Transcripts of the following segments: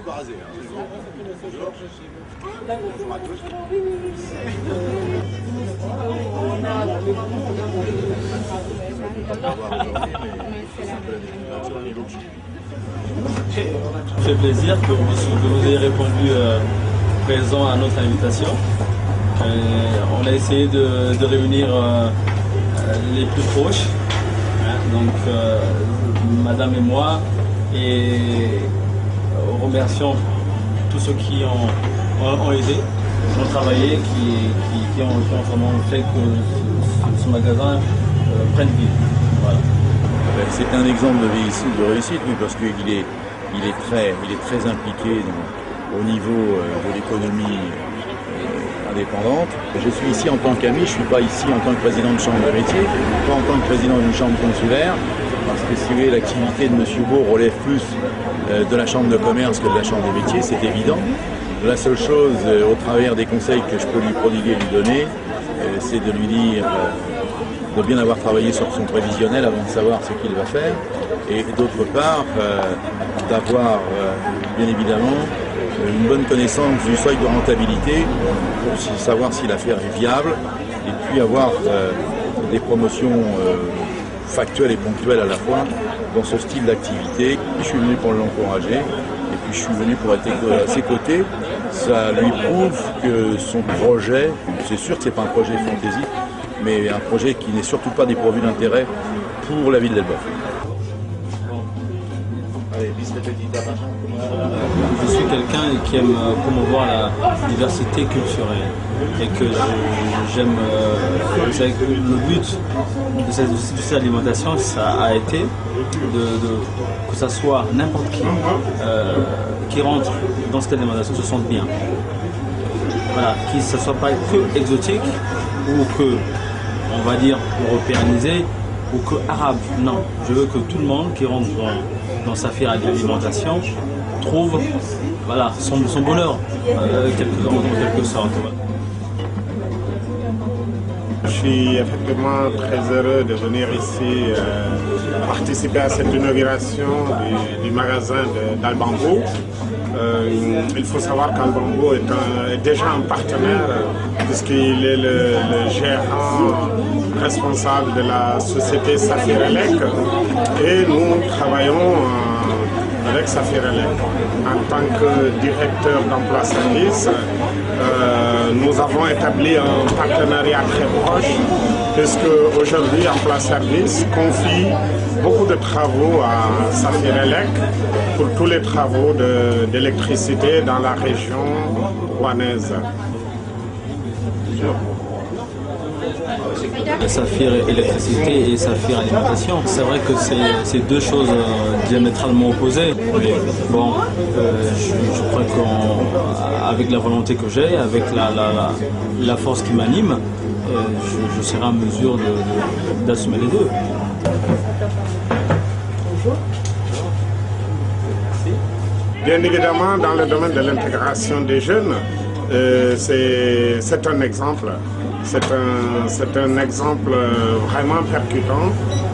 suis pas rasé. Ça fait plaisir que vous ayez répondu présent à notre invitation. On a essayé de réunir les plus proches, hein, donc madame et moi, et remercions tous ceux qui ont aidé, qui ont travaillé, qui ont vraiment fait que ce magasin prenne vie. Voilà. C'est un exemple de réussite, oui, parce qu'il est très impliqué au niveau de l'économie indépendante. Je suis ici en tant qu'ami, je ne suis pas ici en tant que président de chambre de métier, pas en tant que président d'une chambre consulaire, parce que si vous voulez, l'activité de M. Beau relève plus de la chambre de commerce que de la chambre des métiers, c'est évident. La seule chose, au travers des conseils que je peux lui prodiguer, lui donner, c'est de lui dire de bien avoir travaillé sur son prévisionnel avant de savoir ce qu'il va faire, et d'autre part, d'avoir bien évidemment une bonne connaissance du seuil de rentabilité pour savoir si l'affaire est viable, et puis avoir des promotions factuelles et ponctuelles à la fois dans ce style d'activité. Je suis venu pour l'encourager, et puis je suis venu pour être à ses côtés. Ça lui prouve que son projet, c'est sûr que ce n'est pas un projet fantaisie, mais un projet qui n'est surtout pas dépourvu d'intérêt pour la ville d'Elbeuf. Je suis quelqu'un qui aime promouvoir la diversité culturelle et que j'aime. Le but de cette alimentation, ça a été que ça soit n'importe qui rentre dans cette alimentation se sente bien. Voilà, que ce ne soit pas que exotique ou que, on va dire, européanisé ou que arabe. Non, je veux que tout le monde qui rentre dans sa fière alimentation trouve voilà, son bonheur en quelque sorte. Je suis effectivement très heureux de venir ici participer à cette inauguration du magasin d'Albambo. Il faut savoir qu'Albambo est déjà un partenaire puisqu'il est le gérant responsable de la société Safirelec et nous travaillons avec Safirelec. En tant que directeur d'emploi service, nous avons établi un partenariat très proche puisque aujourd'hui Emploi Service confie beaucoup de travaux à Safirelec pour tous les travaux d'électricité dans la région rouennaise. Saphir électricité et Saphir alimentation. C'est vrai que c'est deux choses diamétralement opposées. Mais bon, je crois qu'avec la volonté que j'ai, avec la force qui m'anime, je serai en mesure d'assumer les deux. Bien évidemment, dans le domaine de l'intégration des jeunes, c'est un exemple. C'est un exemple vraiment percutant,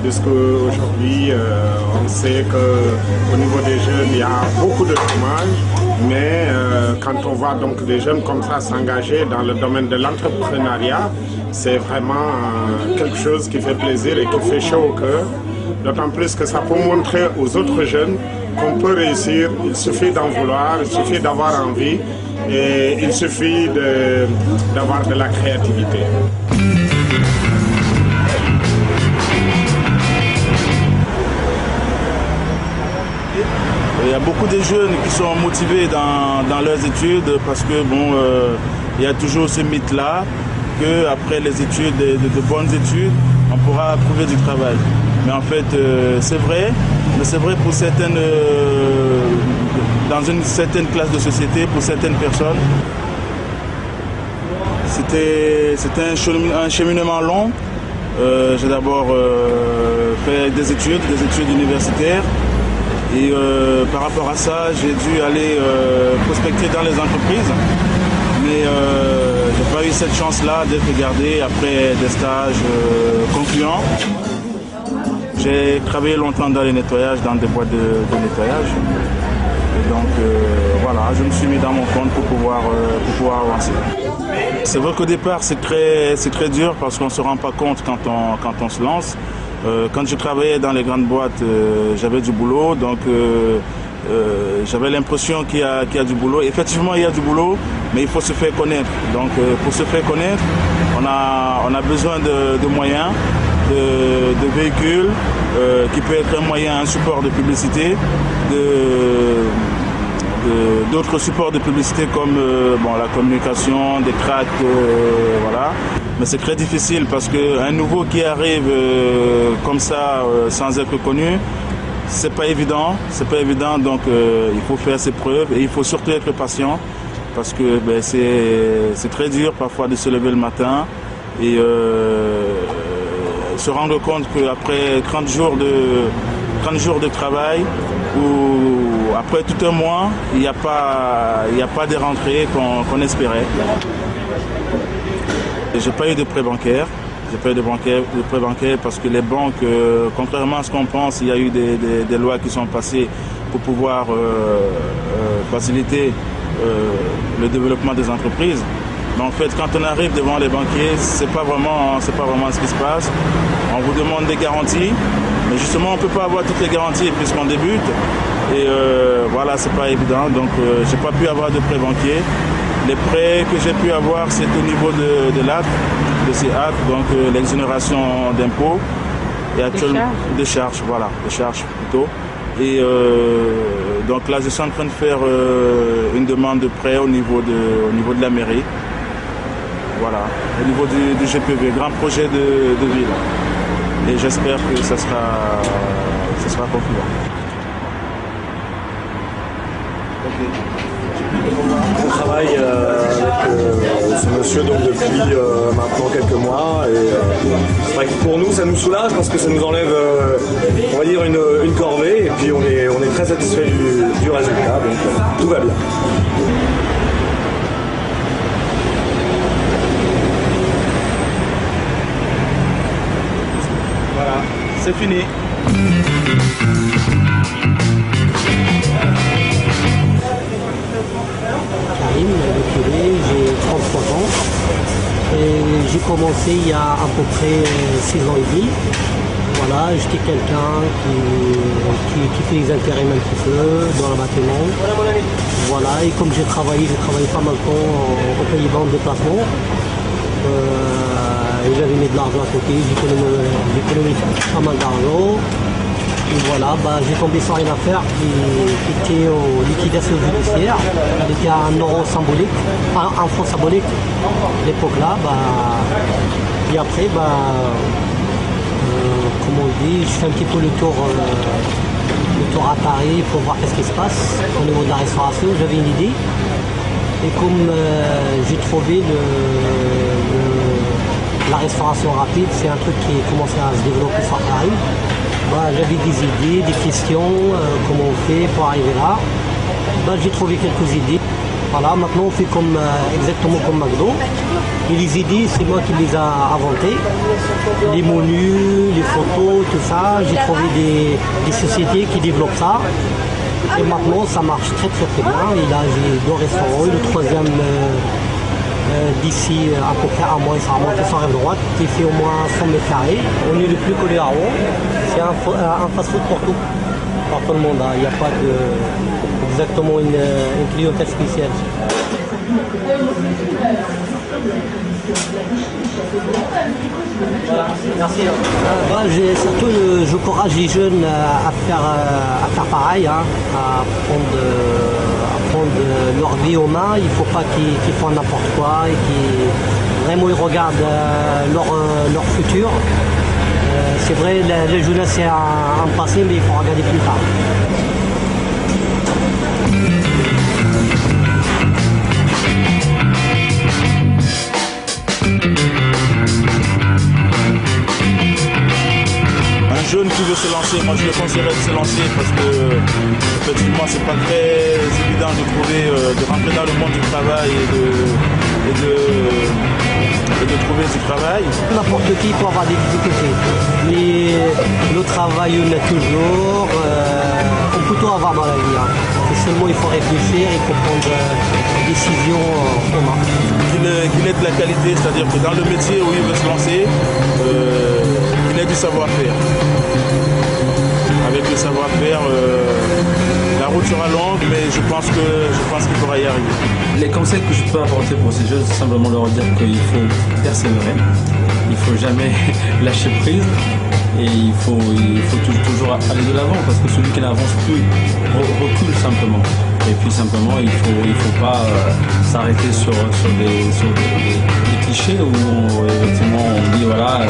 puisque aujourd'hui on sait qu'au niveau des jeunes il y a beaucoup de chômage, mais quand on voit donc des jeunes comme ça s'engager dans le domaine de l'entrepreneuriat, c'est vraiment quelque chose qui fait plaisir et qui fait chaud au cœur, d'autant plus que ça peut montrer aux autres jeunes qu'on peut réussir, il suffit d'en vouloir, il suffit d'avoir envie. Et il suffit d'avoir de la créativité. Il y a beaucoup de jeunes qui sont motivés dans leurs études parce que bon, il y a toujours ce mythe-là qu'après les études, de bonnes études, on pourra trouver du travail. Mais en fait, c'est vrai, mais c'est vrai pour certaines, dans une certaine classe de société, pour certaines personnes. C'était un cheminement long. J'ai d'abord fait des études universitaires. Et par rapport à ça, j'ai dû aller prospecter dans les entreprises. Mais je n'ai pas eu cette chance-là d'être gardé après des stages concluants. J'ai travaillé longtemps dans les nettoyages, dans des boîtes de nettoyage. Et donc, voilà, je me suis mis dans mon compte pour pouvoir avancer. C'est vrai qu'au départ, c'est très dur parce qu'on ne se rend pas compte quand on se lance. Quand je travaillais dans les grandes boîtes, j'avais du boulot, donc j'avais l'impression qu'il y a du boulot. Effectivement, il y a du boulot, mais il faut se faire connaître. Donc pour se faire connaître, on a besoin de moyens, de véhicules, qui peut être un moyen, un support de publicité, d'autres supports de publicité comme la communication, des tracts, voilà. Mais c'est très difficile parce qu'un nouveau qui arrive comme ça, sans être connu, c'est pas évident, donc il faut faire ses preuves et il faut surtout être patient parce que c'est très dur parfois de se lever le matin et se rendre compte qu'après 30 jours de travail ou après tout un mois, il n'y a pas des rentrées qu'on espérait. J'ai pas eu de prêt bancaire. J'ai pas eu de prêt bancaire parce que les banques, contrairement à ce qu'on pense, il y a eu des lois qui sont passées pour pouvoir faciliter le développement des entreprises. Mais en fait, quand on arrive devant les banquiers, c'est pas vraiment ce qui se passe. On vous demande des garanties, mais justement, on ne peut pas avoir toutes les garanties puisqu'on débute. Et voilà, c'est pas évident. Donc, j'ai pas pu avoir de prêt banquier. Les prêts que j'ai pu avoir, c'est au niveau de l'ACT, de ces actes, donc l'exonération d'impôts et actuellement des charges, voilà, des charges plutôt. Et donc là, je suis en train de faire une demande de prêt au niveau de la mairie. Voilà, au niveau du GPV, grand projet de ville. Et j'espère que ça sera concluant. On travaille avec ce monsieur donc depuis maintenant quelques mois et c'est vrai que pour nous ça nous soulage parce que ça nous enlève on va dire une corvée et puis on est très satisfait du résultat, donc tout va bien. Voilà, c'est fini. J'ai 33 ans et j'ai commencé il y a à peu près 6 ans et demi. Voilà, j'étais quelqu'un qui fait les intérims un petit peu dans le bâtiment. Voilà, et comme j'ai travaillé pas mal de temps aux Pays-Bas en déplacement. Et j'avais mis de l'argent à côté, j'économise pas mal d'argent. Et voilà, j'ai tombé sur une affaire qui était en liquidation judiciaire, avec un euro symbolique, un franc symbolique à l'époque-là. Et après, comme on dit, je fais un petit peu le tour à Paris pour voir qu'est-ce qui se passe au niveau de la restauration. J'avais une idée. Et comme j'ai trouvé la restauration rapide, c'est un truc qui commençait à se développer sur Paris. J'avais des idées, des questions, comment on fait pour arriver là. J'ai trouvé quelques idées. Voilà, maintenant on fait exactement comme McDo. Et les idées, c'est moi qui les ai inventées. Les menus, les photos, tout ça. J'ai trouvé des sociétés qui développent ça. Et maintenant ça marche très bien. Et là j'ai 2 restaurants, le 3e d'ici à peu près un mois, il sera monté sur la rive droite, qui fait au moins 100 mètres carrés. On est le plus collé à Rouen. C'est un fast-food pour tout le monde. Il n'y a pas exactement une clientèle spéciale. Voilà, merci. Surtout, j'encourage les jeunes à faire pareil, à prendre leur vie aux mains. Il ne faut pas qu'ils font n'importe quoi et qu'ils vraiment ils regardent leur futur. C'est vrai, la jeunesse c'est un passé, mais il faut regarder plus tard. Un jeune qui veut se lancer, moi je le conseillerais de se lancer parce que effectivement c'est pas très évident de rentrer dans le monde du travail et de trouver du travail. N'importe qui peut avoir des difficultés, mais le travail on a toujours, on peut tout avoir dans la vie. que seulement il faut réfléchir et comprendre les décisions qu'on a. Qu'il ait de la qualité, c'est-à-dire que dans le métier où il veut se lancer, qu'il ait du savoir-faire. Avec le savoir-faire, la route sera longue, mais je pense qu'il pourra y arriver. Les conseils que je peux apporter pour ces jeunes, c'est simplement leur dire qu'il faut persévérer, il ne faut jamais lâcher prise et il faut toujours aller de l'avant parce que celui qui n'avance plus recule simplement. Et puis simplement, il faut pas s'arrêter sur des clichés où effectivement on dit voilà,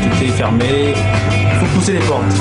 tout est fermé, il faut pousser les portes.